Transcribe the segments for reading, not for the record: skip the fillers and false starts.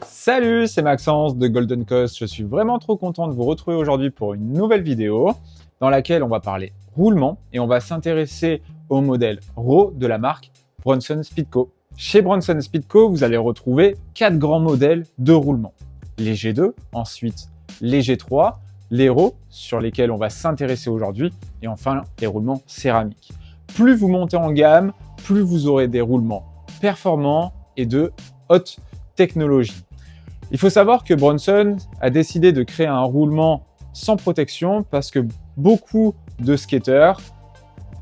Salut, c'est Maxence de Golden Coast. Je suis vraiment trop content de vous retrouver aujourd'hui pour une nouvelle vidéo dans laquelle on va parler roulement et on va s'intéresser au modèle RAW de la marque Bronson Speedco. Chez Bronson Speedco, vous allez retrouver 4 grands modèles de roulement. Les G2, ensuite les G3, les RAW sur lesquels on va s'intéresser aujourd'hui et enfin les roulements céramiques. Plus vous montez en gamme, plus vous aurez des roulements performants et de haute technologie. Il faut savoir que Bronson a décidé de créer un roulement sans protection parce que beaucoup de skateurs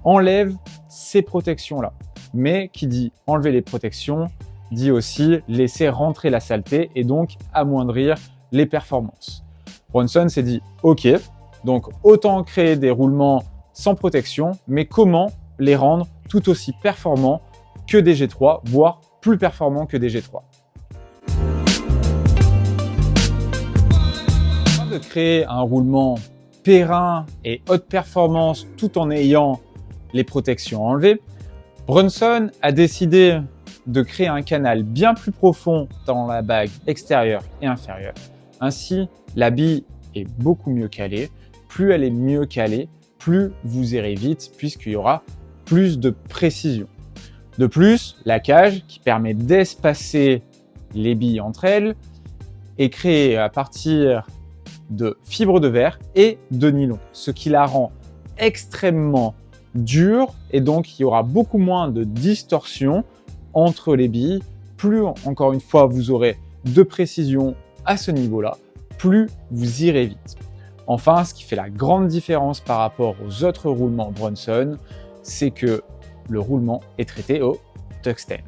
enlèvent ces protections-là. Mais qui dit enlever les protections, dit aussi laisser rentrer la saleté et donc amoindrir les performances. Bronson s'est dit OK, donc autant créer des roulements sans protection, mais comment les rendre tout aussi performants que des G3, voire plus performants que des G3. De créer un roulement périn et haute performance tout en ayant les protections enlevées, Bronson a décidé de créer un canal bien plus profond dans la bague extérieure et inférieure. Ainsi, la bille est beaucoup mieux calée. Plus elle est mieux calée, plus vous irez vite puisqu'il y aura plus de précision. De plus, la cage qui permet d'espacer les billes entre elles est créée à partir de fibres de verre et de nylon, ce qui la rend extrêmement dure et donc il y aura beaucoup moins de distorsion entre les billes. Plus, encore une fois, vous aurez de précision à ce niveau-là, plus vous irez vite. Enfin, ce qui fait la grande différence par rapport aux autres roulements Bronson, c'est que le roulement est traité au tungstène.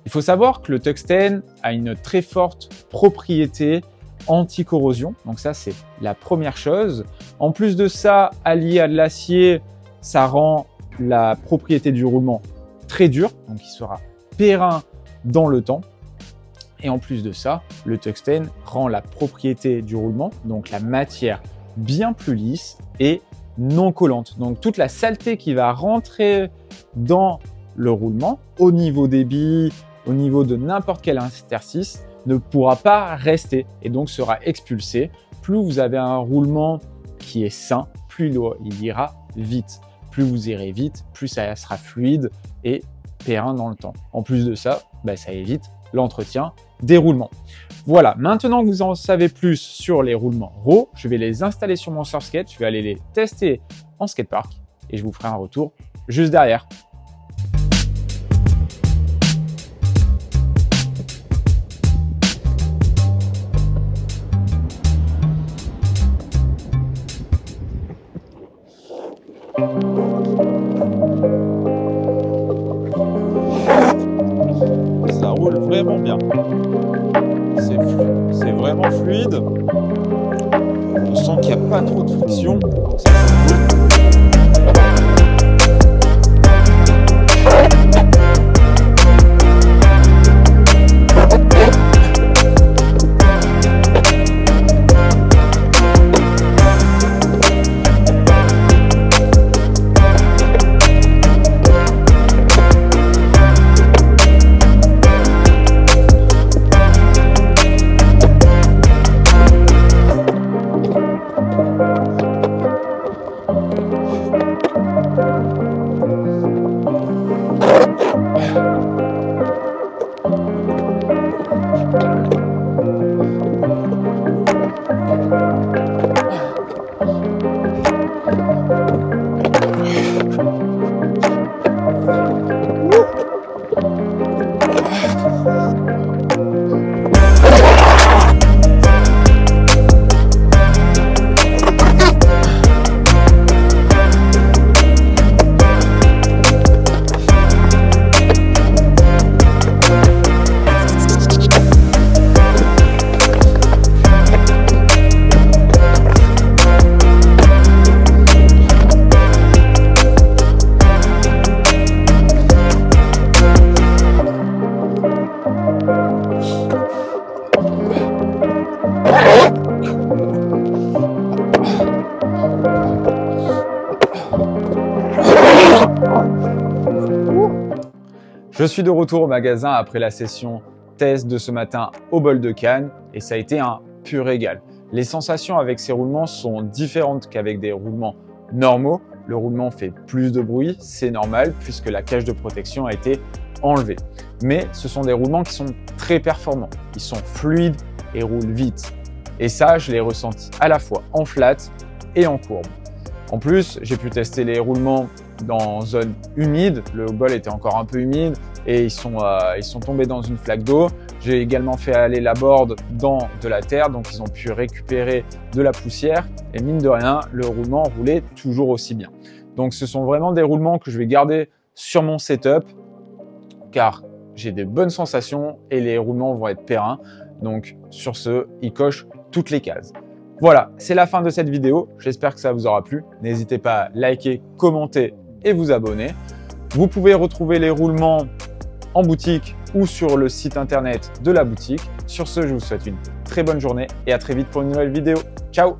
Il faut savoir que le tungstène a une très forte propriété anti-corrosion, donc ça c'est la première chose. En plus de ça, allié à de l'acier, ça rend la propriété du roulement très dur, donc il sera périn dans le temps. Et en plus de ça, le tungstène rend la propriété du roulement, donc la matière, bien plus lisse et non collante. Donc toute la saleté qui va rentrer dans le roulement, au niveau des billes, au niveau de n'importe quel interstice, ne pourra pas rester et donc sera expulsé. Plus vous avez un roulement qui est sain, plus il ira vite. Plus vous irez vite, plus ça sera fluide et périn dans le temps. En plus de ça, ça évite l'entretien des roulements. Voilà, maintenant que vous en savez plus sur les roulements RAW, je vais les installer sur mon surfskate, je vais aller les tester en skatepark et je vous ferai un retour juste derrière. Ça roule vraiment bien. C'est vraiment fluide. On sent qu'il n'y a pas trop de friction. Donc ça, c'est cool. Je suis de retour au magasin après la session test de ce matin au bol de canne et ça a été un pur régal. Les sensations avec ces roulements sont différentes qu'avec des roulements normaux. Le roulement fait plus de bruit, c'est normal puisque la cage de protection a été enlevée. Mais ce sont des roulements qui sont très performants, ils sont fluides et roulent vite. Et ça, je l'ai ressenti à la fois en flat et en courbe. En plus, j'ai pu tester les roulements dans zone humide. Le bol était encore un peu humide et ils sont tombés dans une flaque d'eau. J'ai également fait aller la board dans de la terre, donc ils ont pu récupérer de la poussière. Et mine de rien, le roulement roulait toujours aussi bien. Donc ce sont vraiment des roulements que je vais garder sur mon setup car j'ai des bonnes sensations et les roulements vont être périns. Donc sur ce, ils cochent toutes les cases. Voilà, c'est la fin de cette vidéo. J'espère que ça vous aura plu. N'hésitez pas à liker, commenter et vous abonner. Vous pouvez retrouver les roulements en boutique ou sur le site internet de la boutique. Sur ce, je vous souhaite une très bonne journée et à très vite pour une nouvelle vidéo. Ciao!